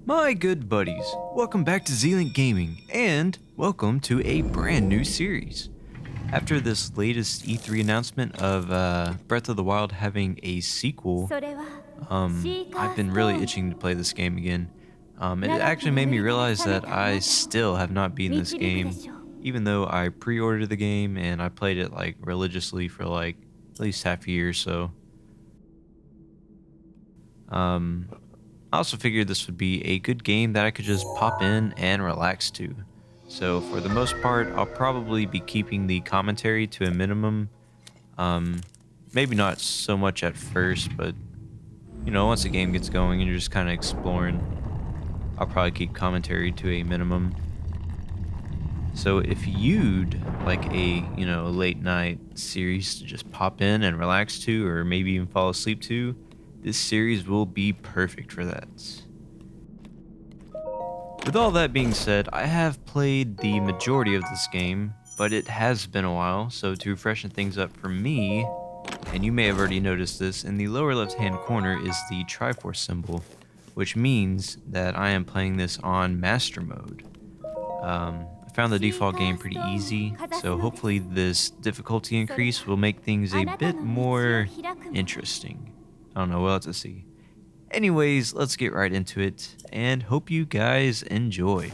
My good buddies, welcome back to ZLinkGaming, and welcome to a brand new series. After this latest E3 announcement of Breath of the Wild having a sequel, I've been really itching to play this game again. It actually made me realize that I still have not beaten this game, even though I pre-ordered the game and I played it like religiously for like at least half a year or so. I also figured this would be a good game that I could just pop in and relax to. So for the most part, I'll probably be keeping the commentary to a minimum. Maybe not so much at first, but you know, once the game gets going and you're just kind of exploring, I'll probably keep commentary to a minimum. So if you'd like a, you know, late night series to just pop in and relax to, or maybe even fall asleep to, this series will be perfect for that. With all that being said, I have played the majority of this game, but it has been a while, so to freshen things up for me, and you may have already noticed this, in the lower left hand corner is the Triforce symbol, which means that I am playing this on Master Mode. I found the default game pretty easy, so hopefully this difficulty increase will make things a bit more interesting. I don't know, we'll have to see. Anyways, let's get right into it, and hope you guys enjoy.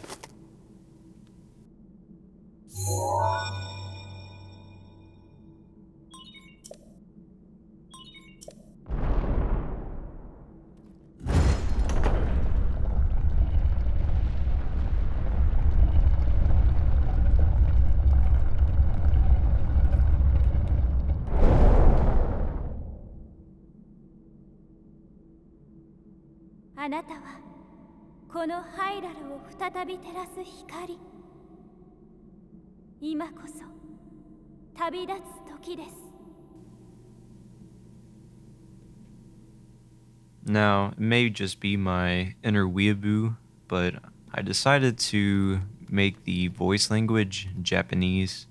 Now, it may just be my inner weeaboo, but I decided to make the voice language Japanese,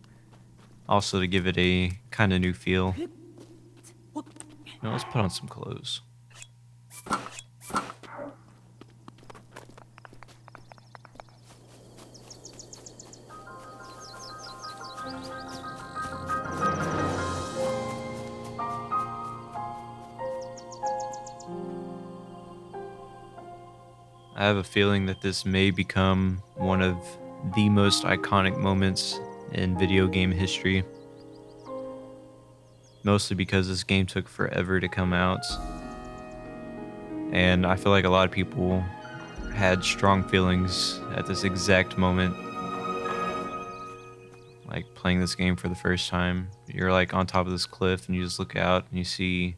also to give it a kind of new feel. Now let's put on some clothes. I have a feeling that this may become one of the most iconic moments in video game history. Mostly because this game took forever to come out. And I feel like a lot of people had strong feelings at this exact moment. Like playing this game for the first time. You're like on top of this cliff and you just look out and you see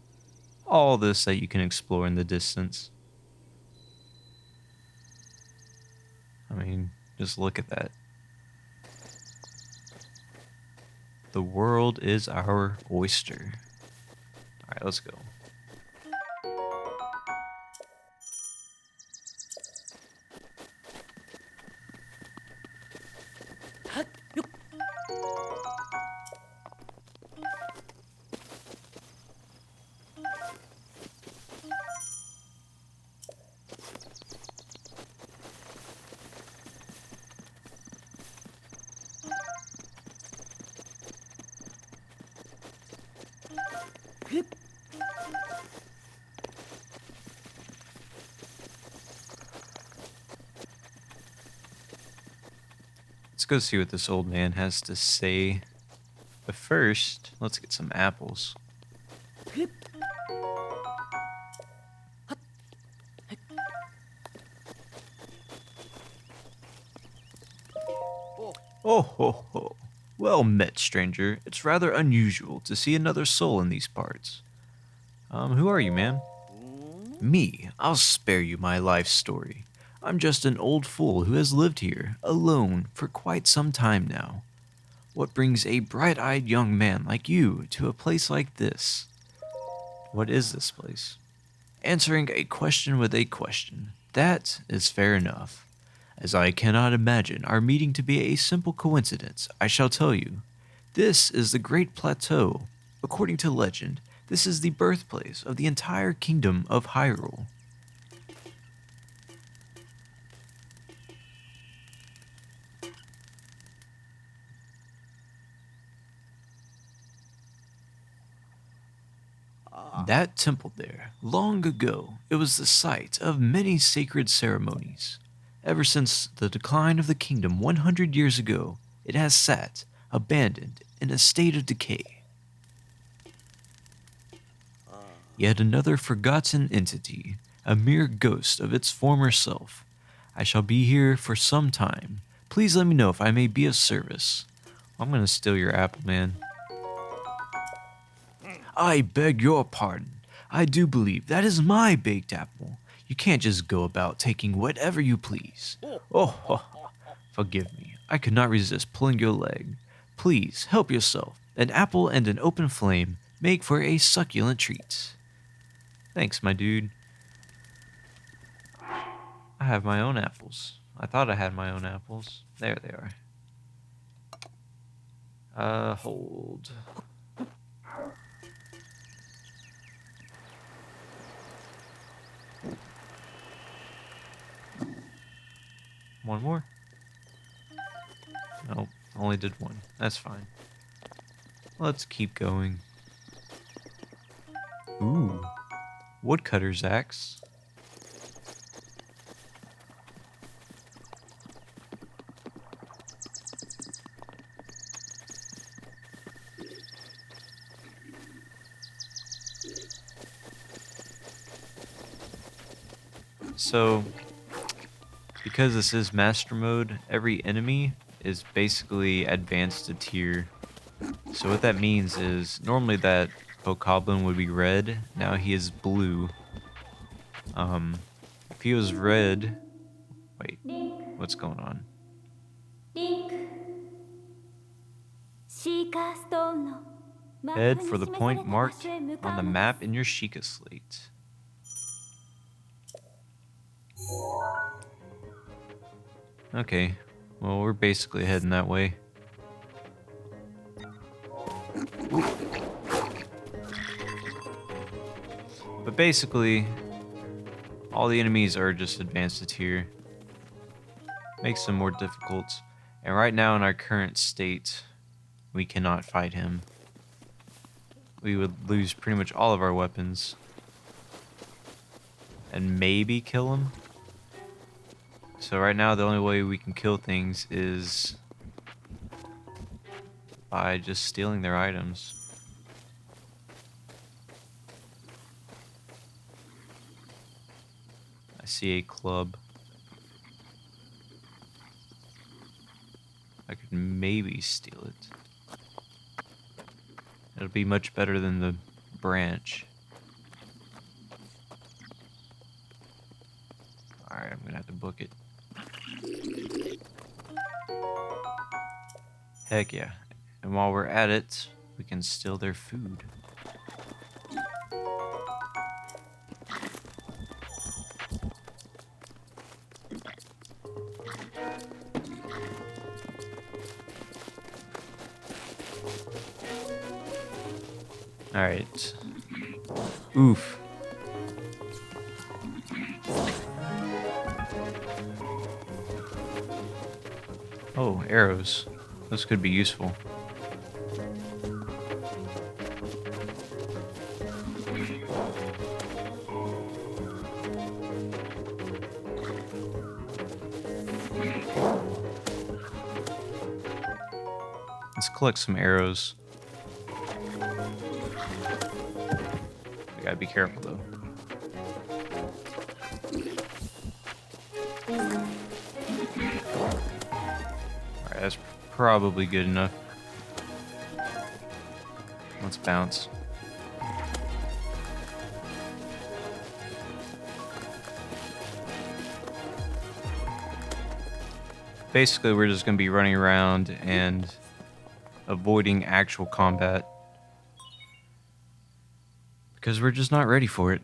all this that you can explore in the distance. I mean, just look at that. The world is our oyster. Alright, let's go. Let's go see what this old man has to say. But first, let's get some apples. Oh ho ho. Well met, stranger. It's rather unusual to see another soul in these parts. Who are you, ma'am? Me. I'll spare you my life story. I'm just an old fool who has lived here, alone, for quite some time now. What brings a bright-eyed young man like you to a place like this? What is this place? Answering a question with a question. That is fair enough. As I cannot imagine our meeting to be a simple coincidence, I shall tell you. This is the Great Plateau. According to legend, this is the birthplace of the entire kingdom of Hyrule. That temple there, long ago, it was the site of many sacred ceremonies. Ever since the decline of the kingdom 100 years ago, it has sat, abandoned, in a state of decay. Yet another forgotten entity, a mere ghost of its former self. I shall be here for some time. Please let me know if I may be of service. I'm gonna steal your apple, man. I beg your pardon. I do believe that is my baked apple. You can't just go about taking whatever you please. Oh, forgive me. I could not resist pulling your leg. Please, help yourself. An apple and an open flame make for a succulent treat. Thanks, my dude. I have my own apples. I thought I had my own apples. There they are. Hold. One more? Nope, only did one. That's fine. Let's keep going. Ooh, woodcutter's axe. So, because this is master mode, every enemy is basically advanced a tier. So what that means is normally that Bokoblin would be red, now he is blue. If he was red, wait, what's going on? Head for the point marked on the map in your Sheikah slate. Okay, well, we're basically heading that way. But basically, all the enemies are just advanced a tier. Makes them more difficult. And right now in our current state, we cannot fight him. We would lose pretty much all of our weapons. And maybe kill him. So right now the only way we can kill things is by just stealing their items. I see a club. I could maybe steal it. It'll be much better than the branch. Alright, I'm gonna have to book it. Heck yeah. And while we're at it, we can steal their food. Alright. Oof. Oh, arrows. Those could be useful. collect some arrows. We gotta be careful though. Alright, that's probably good enough. Let's bounce. Basically, we're just going to be running around and avoiding actual combat because we're just not ready for it.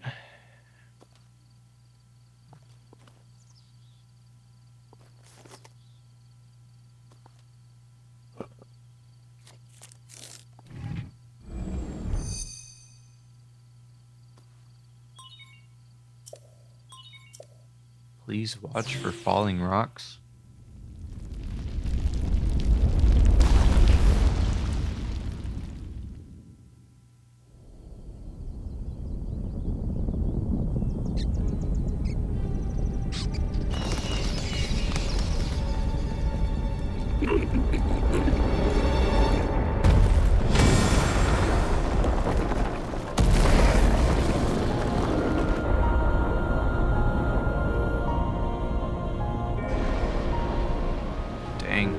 Please watch for falling rocks. Dang.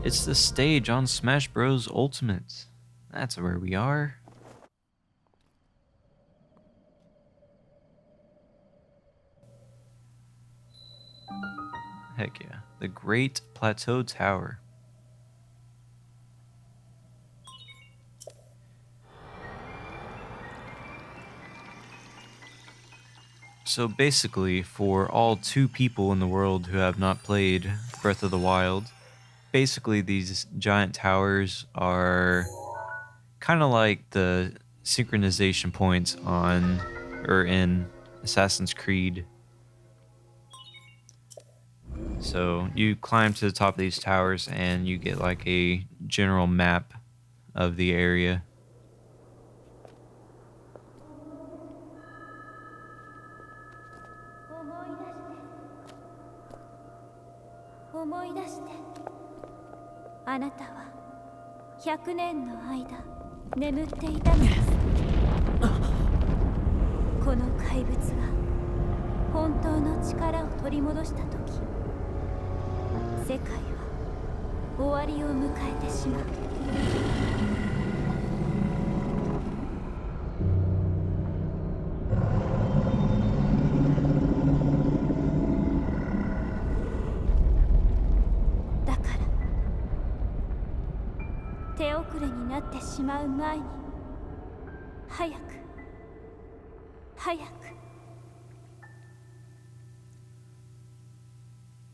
It's the stage on Smash Bros. Ultimate. That's where we are. Heck yeah. The Great Plateau Tower. So basically, for all 2 people in the world who have not played Breath of the Wild, basically these giant towers are kind of like the synchronization points on or in Assassin's Creed. So you climb to the top of these towers and you get like a general map of the area.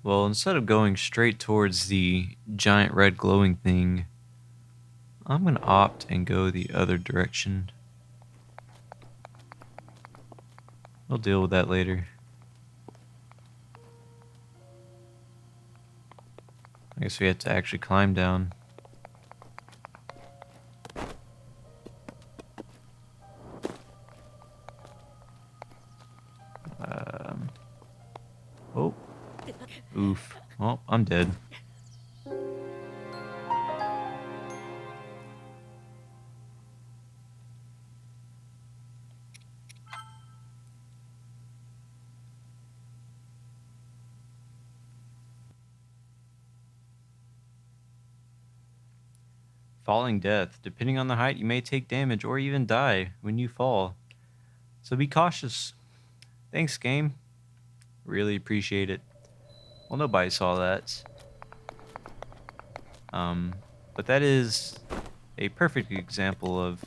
Well, instead of going straight towards the giant red glowing thing, I'm gonna opt and go the other direction. We'll deal with that later. I guess we have to actually climb down. Oh. Oof. Well, I'm dead. Falling death. Depending on the height, you may take damage or even die when you fall. So be cautious. Thanks, game. Really appreciate it. Well, nobody saw that. But that is a perfect example of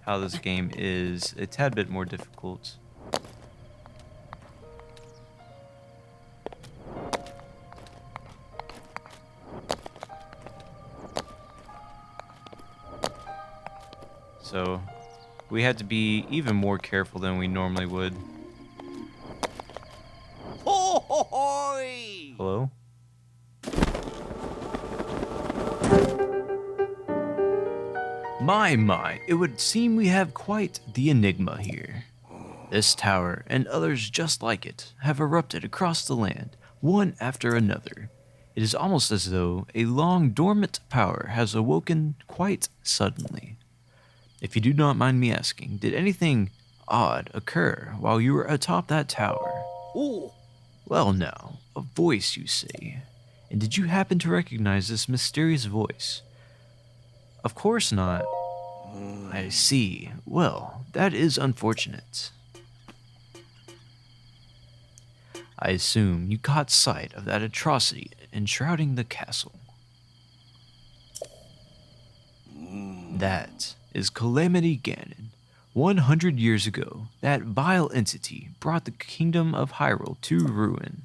how this game is a tad bit more difficult. So we had to be even more careful than we normally would. Hello? My, it would seem we have quite the enigma here. This tower, and others just like it, have erupted across the land, one after another. It is almost as though a long dormant power has awoken quite suddenly. If you do not mind me asking, did anything odd occur while you were atop that tower? Ooh. Well, now, a voice, you say. And did you happen to recognize this mysterious voice? Of course not. I see. Well, that is unfortunate. I assume you caught sight of that atrocity enshrouding the castle. That is Calamity Ganon. 100 years ago, that vile entity brought the kingdom of Hyrule to ruin.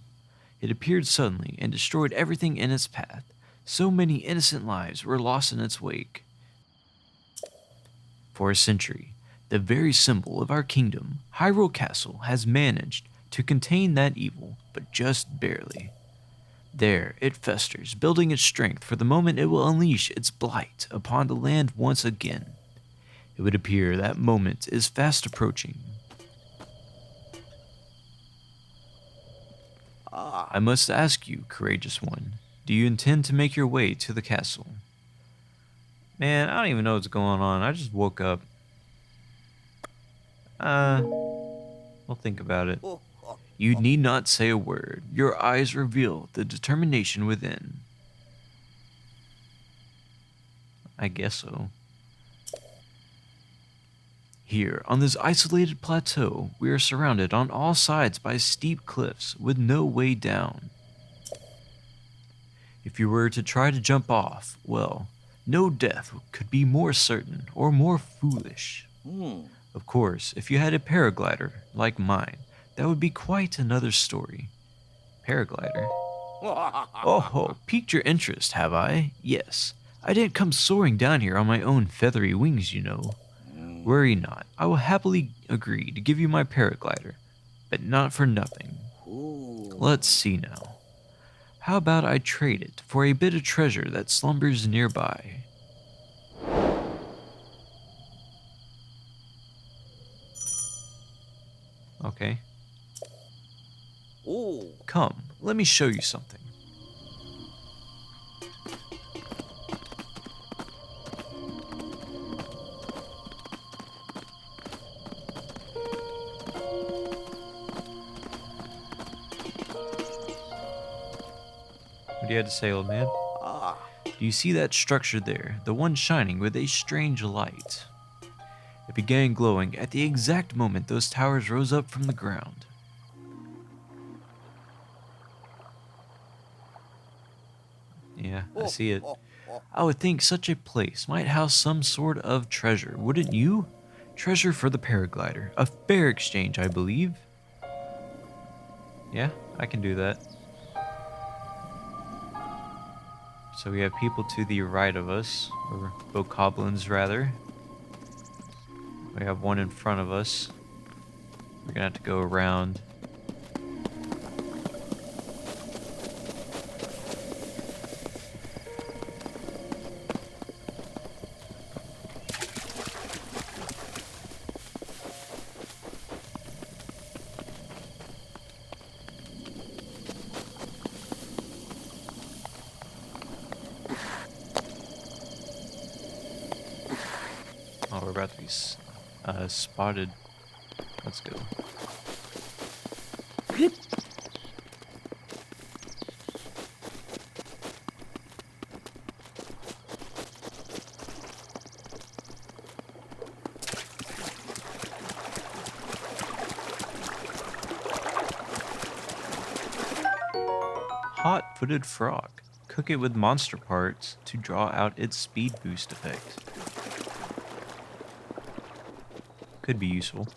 It appeared suddenly and destroyed everything in its path. So many innocent lives were lost in its wake. For a century, the very symbol of our kingdom, Hyrule Castle, has managed to contain that evil, but just barely. There it festers, building its strength for the moment it will unleash its blight upon the land once again. It would appear that moment is fast approaching. I must ask you, courageous one, do you intend to make your way to the castle? Man, I don't even know what's going on. I just woke up. We'll think about it. You need not say a word. Your eyes reveal the determination within. I guess so. Here, on this isolated plateau, we are surrounded on all sides by steep cliffs with no way down. If you were to try to jump off, well, no death could be more certain or more foolish. Of course, if you had a paraglider like mine, that would be quite another story. Paraglider? Oh, piqued your interest, have I? Yes. I didn't come soaring down here on my own feathery wings, you know. Worry not, I will happily agree to give you my paraglider, but not for nothing. Let's see now. How about I trade it for a bit of treasure that slumbers nearby? Okay. Come, let me show you something. What do you have to say, old man? Do you see that structure there, the one shining with a strange light? It began glowing at the exact moment those towers rose up from the ground. Yeah, I see it. I would think such a place might house some sort of treasure, wouldn't you? Treasure for the paraglider. A fair exchange, I believe. Yeah, I can do that. So we have people to the right of us, or bokoblins rather. We have one in front of us. We're gonna have to go around. Oh, we're about to be spotted. Let's go. Hot-footed frog. Cook it with monster parts to draw out its speed boost effect. Could be useful.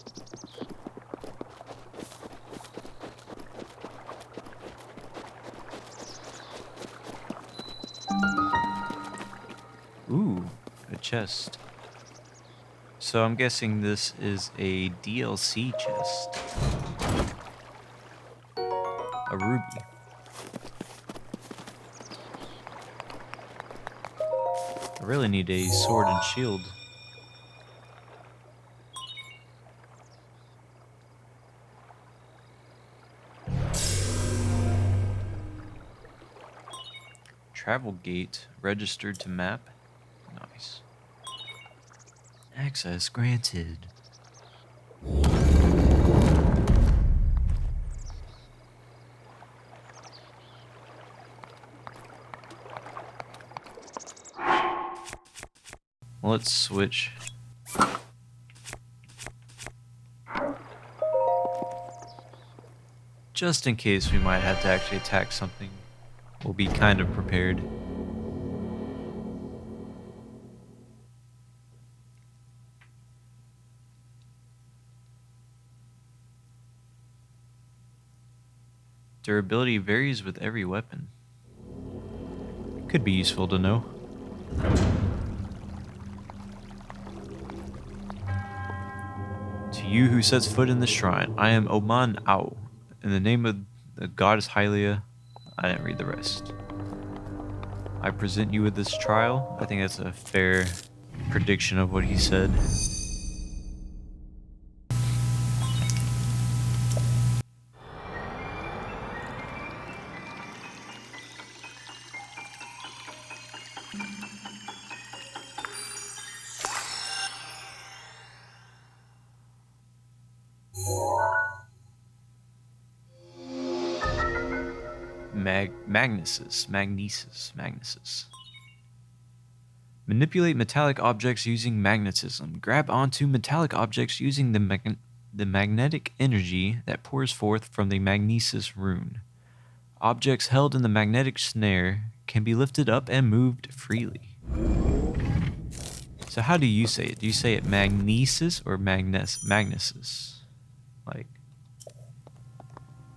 Ooh, a chest. So I'm guessing this is a DLC chest. A ruby. I really need a sword and shield. Travel gate registered to map. Nice. Access granted. Let's switch. Just in case we might have to actually attack something, we'll be kind of prepared. Durability varies with every weapon. Could be useful to know. To you who sets foot in the shrine, I am Oman Au. In the name of the goddess Hylia, I didn't read the rest. I present you with this trial. I think that's a fair prediction of what he said. Magnesis. Manipulate metallic objects using magnetism. Grab onto metallic objects using the magnetic energy that pours forth from the Magnesis rune. Objects held in the magnetic snare can be lifted up and moved freely. So how do you say it? Do you say it Magnesis or Magnesis? Like,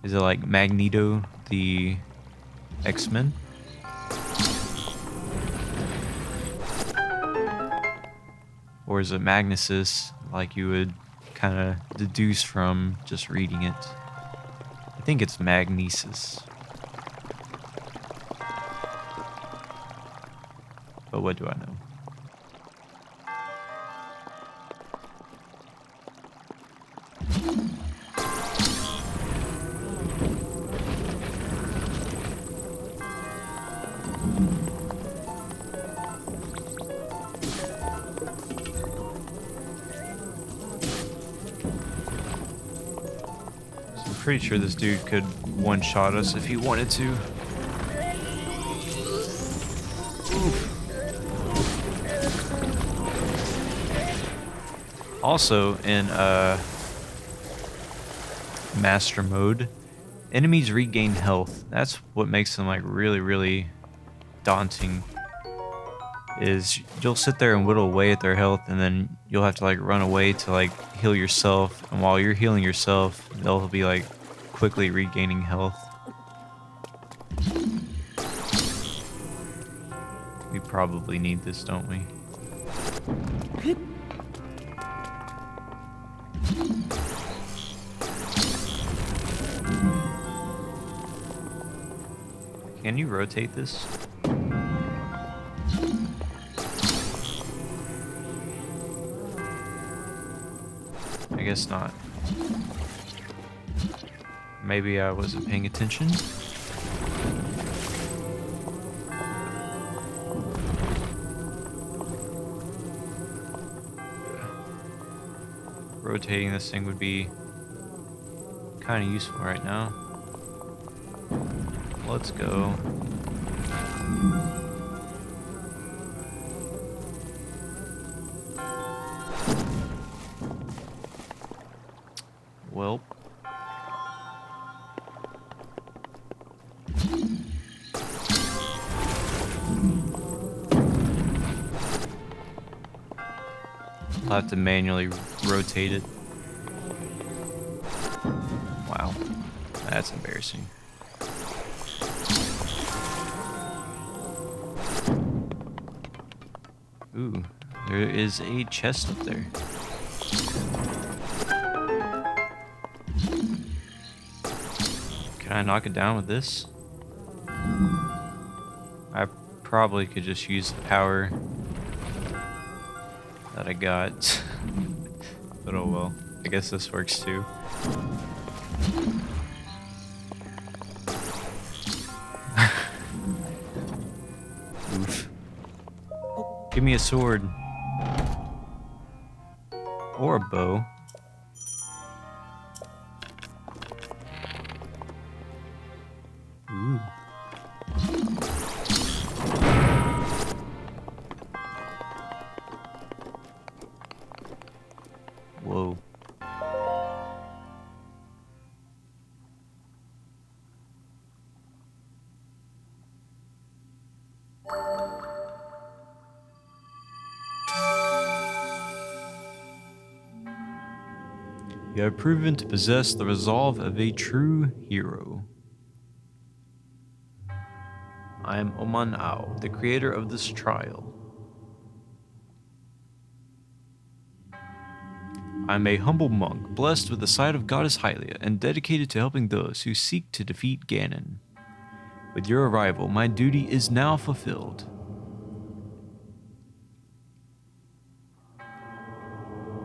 is it like Magneto, the X-Men? Or is it Magnesis, like you would kind of deduce from just reading it? I think it's Magnesis. But what do I know? Pretty sure this dude could one-shot us if he wanted to. Oof. Also, in master mode, enemies regain health. That's what makes them like really daunting. Is you'll sit there and whittle away at their health, and then you'll have to like run away to like heal yourself. And while you're healing yourself, they'll be like quickly regaining health. We probably need this, don't we? Can you rotate this? I guess not. Maybe I wasn't paying attention. Rotating this thing would be kind of useful right now. Let's go. Well. I'll have to manually rotate it. Wow. That's embarrassing. Ooh, there is a chest up there. Can I knock it down with this? I probably could just use the power that I got. But oh well. I guess this works too. Give me a sword. Or a bow. Ooh. Whoa. You have proven to possess the resolve of a true hero. I am Oman Au, the creator of this trial. I am a humble monk, blessed with the sight of Goddess Hylia, and dedicated to helping those who seek to defeat Ganon. With your arrival, my duty is now fulfilled.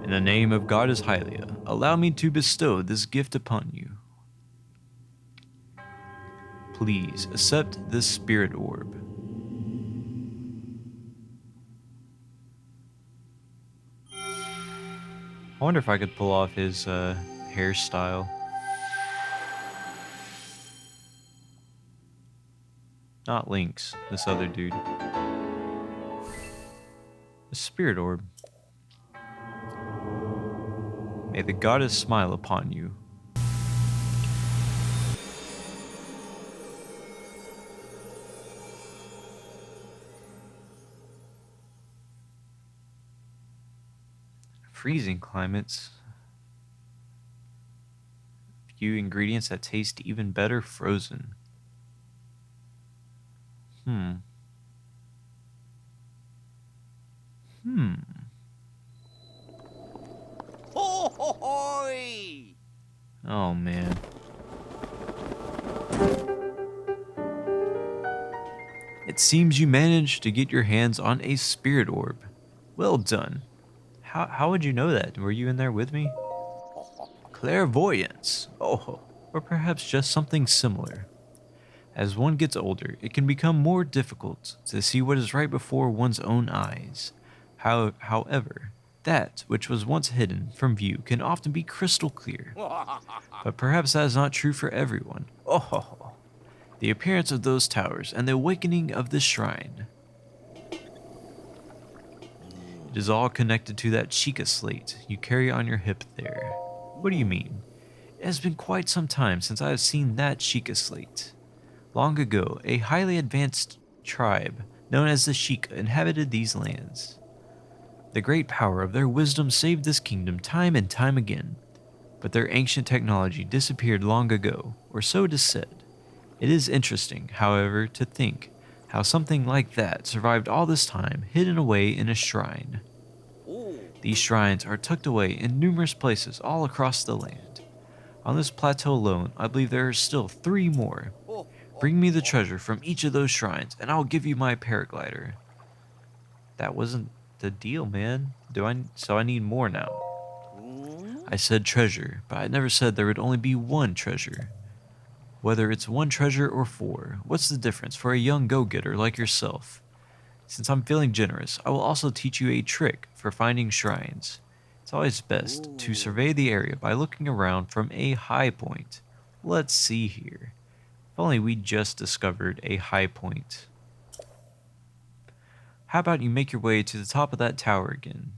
In the name of Goddess Hylia, allow me to bestow this gift upon you. Please accept this spirit orb. I wonder if I could pull off his hairstyle. Not Link's, this other dude. A spirit orb. May the goddess smile upon you. Freezing climates. Few ingredients that taste even better frozen. Oh man. It seems you managed to get your hands on a spirit orb. Well done. How would you know that? Were you in there with me? Clairvoyance. Oh, or perhaps just something similar. As one gets older, it can become more difficult to see what is right before one's own eyes. However, that which was once hidden from view can often be crystal clear. But perhaps that is not true for everyone. Oh, the appearance of those towers and the awakening of this shrine. It is all connected to that Chica slate you carry on your hip there. What do you mean? It has been quite some time since I have seen that Chica slate. Long ago, a highly advanced tribe known as the Sheikah inhabited these lands. The great power of their wisdom saved this kingdom time and time again, but their ancient technology disappeared long ago, or so it is said. It is interesting, however, to think how something like that survived all this time hidden away in a shrine. These shrines are tucked away in numerous places all across the land. On this plateau alone, I believe there are still 3 more. Bring me the treasure from each of those shrines, and I'll give you my paraglider. That wasn't the deal, man. So I need more now. I said treasure, but I never said there would only be 1 treasure. Whether it's 1 treasure or 4, what's the difference for a young go-getter like yourself? Since I'm feeling generous, I will also teach you a trick for finding shrines. It's always best to survey the area by looking around from a high point. Let's see here. If only we just discovered a high point. How about you make your way to the top of that tower again?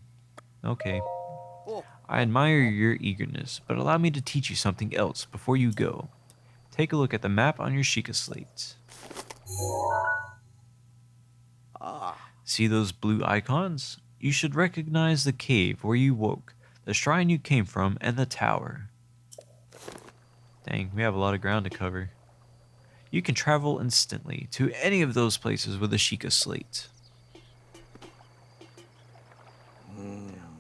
Okay. I admire your eagerness, but allow me to teach you something else before you go. Take a look at the map on your Sheikah slate. See those blue icons? You should recognize the cave where you woke, the shrine you came from, and the tower. Dang, we have a lot of ground to cover. You can travel instantly to any of those places with a Sheikah slate.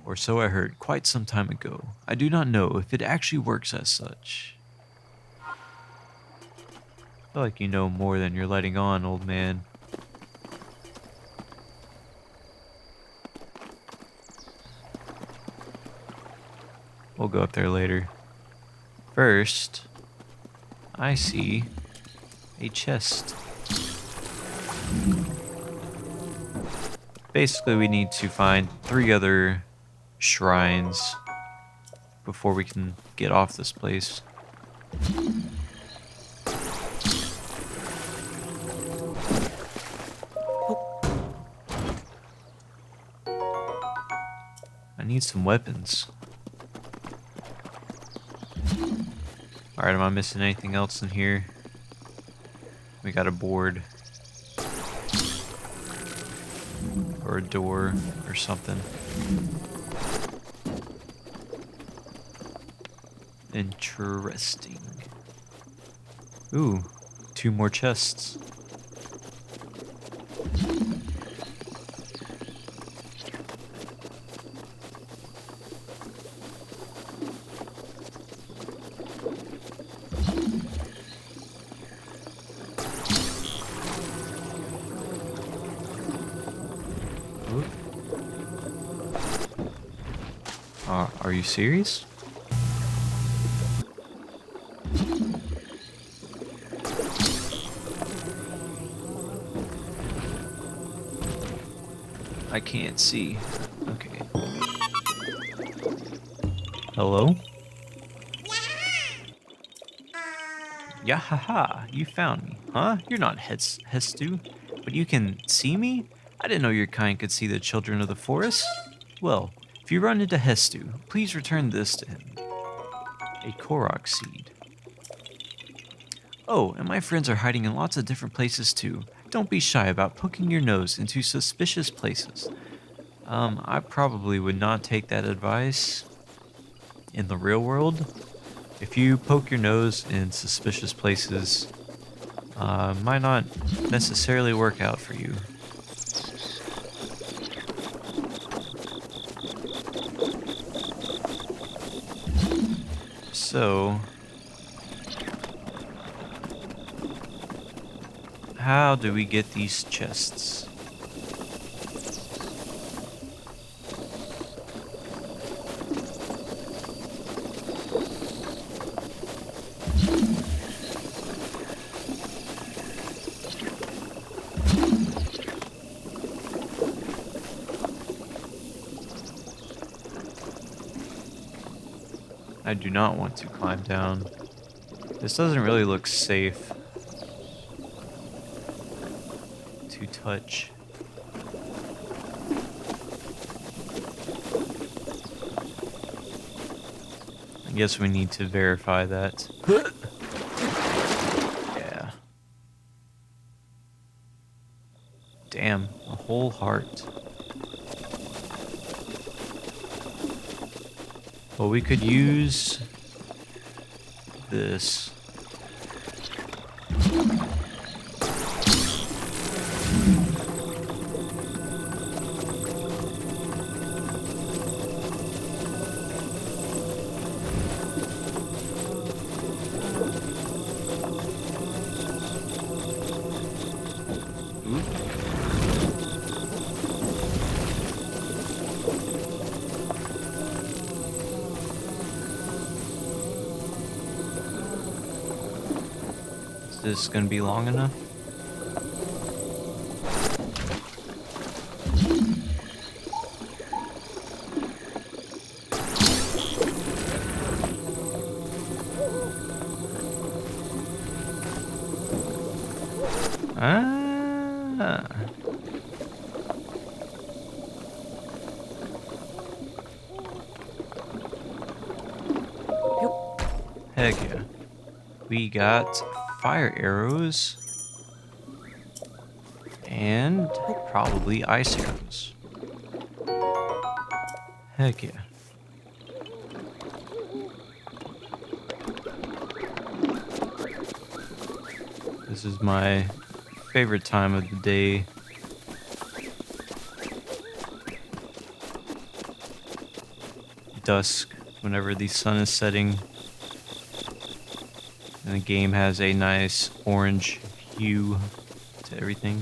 Or so I heard quite some time ago. I do not know if it actually works as such. I feel like you know more than you're letting on, old man. We'll go up there later. First, I see a chest. Basically, we need to find 3 other shrines before we can get off this place. I need some weapons. Alright, am I missing anything else in here? We got a board. Or a door or something. Interesting. Ooh, 2 more chests. Are you serious? I can't see. Okay. Hello? Yeah, haha, you found me. Huh? You're not Hestu, but you can see me? I didn't know your kind could see the children of the forest. Well, if you run into Hestu, please return this to him. A Korok seed. Oh, and my friends are hiding in lots of different places too. Don't be shy about poking your nose into suspicious places. I probably would not take that advice in the real world. If you poke your nose in suspicious places, might not necessarily work out for you. So, how do we get these chests? I do not want to climb down. This doesn't really look safe to touch. I guess we need to verify that. Yeah. Damn, a whole heart. Well, we could use this. Is this gonna be long enough? Ah. Heck yeah. We got fire arrows and probably ice arrows. Heck yeah. This is my favorite time of the day. Dusk, whenever the sun is setting. And the game has a nice orange hue to everything.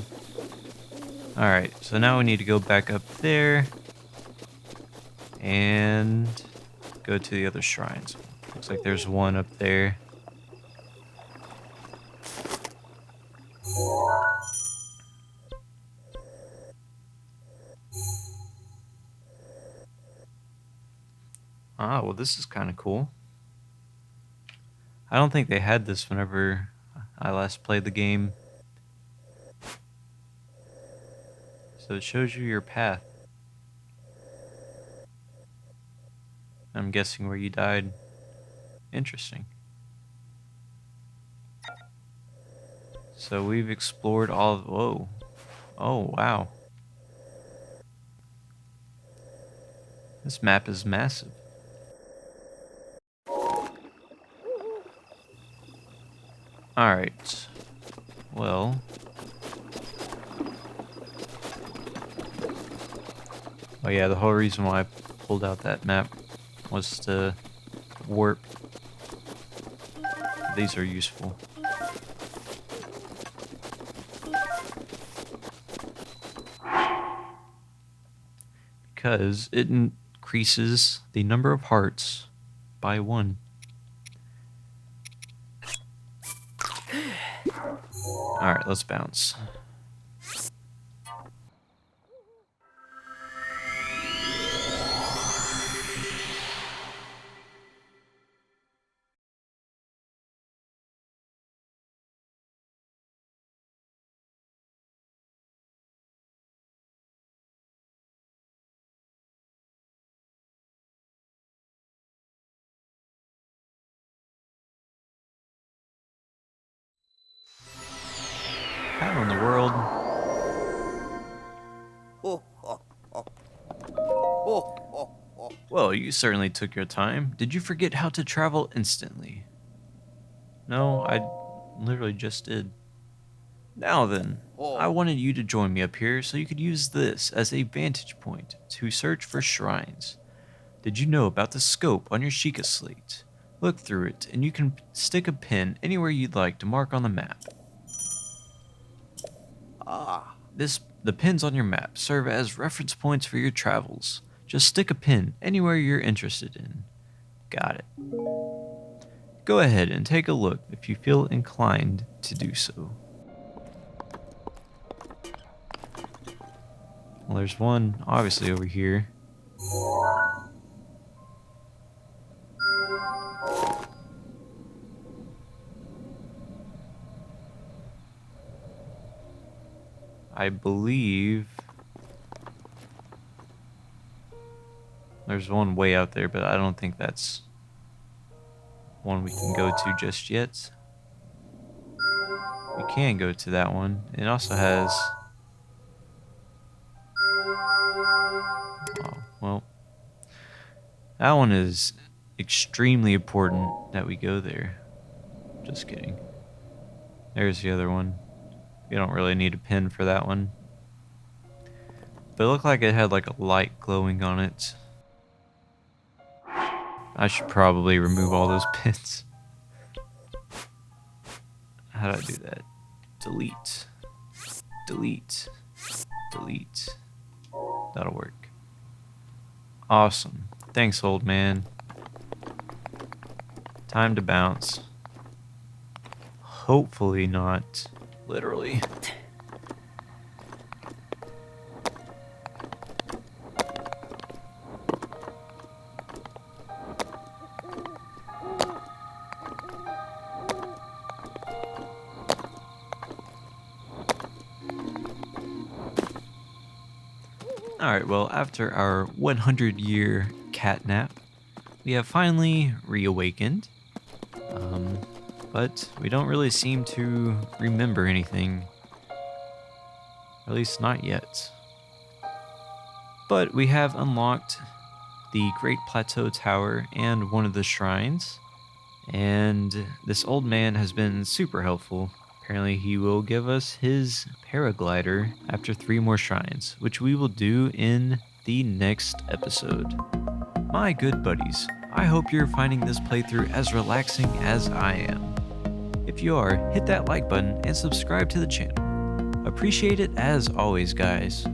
Alright, so now we need to go back up there and go to the other shrines. Looks like there's one up there. Ah, well, this is kind of cool. I don't think they had this whenever I last played the game. So it shows you your path. I'm guessing where you died. Interesting. So we've explored all of... Whoa. Oh, wow. This map is massive. Alright. Well... Oh yeah, the whole reason why I pulled out that map was to warp. These are useful. Because it increases the number of hearts by 1. Alright, let's bounce. How in the world? Well, you certainly took your time. Did you forget how to travel instantly? No, I literally just did. Now then, I wanted you to join me up here so you could use this as a vantage point to search for shrines. Did you know about the scope on your Sheikah slate? Look through it, and you can stick a pin anywhere you'd like to mark on the map. The pins on your map serve as reference points for your travels. Just stick a pin anywhere you're interested in. Got it. Go ahead and take a look if you feel inclined to do so. Well, there's one obviously over here. I believe there's one way out there, but I don't think that's one we can go to just yet. We can go to that one. It also has... Oh, well, that one is extremely important that we go there. Just kidding. There's the other one. You don't really need a pin for that one. But it looked like it had like a light glowing on it. I should probably remove all those pins. How do I do that? Delete. Delete. Delete. That'll work. Awesome. Thanks, old man. Time to bounce. Hopefully not literally. Alright, well, after our 100-year cat nap, we have finally reawakened. But we don't really seem to remember anything. At least not yet. But we have unlocked the Great Plateau Tower and one of the shrines. And this old man has been super helpful. Apparently he will give us his paraglider after 3 more shrines, which we will do in the next episode. My good buddies, I hope you're finding this playthrough as relaxing as I am. If you are, hit that like button and subscribe to the channel. Appreciate it as always, guys.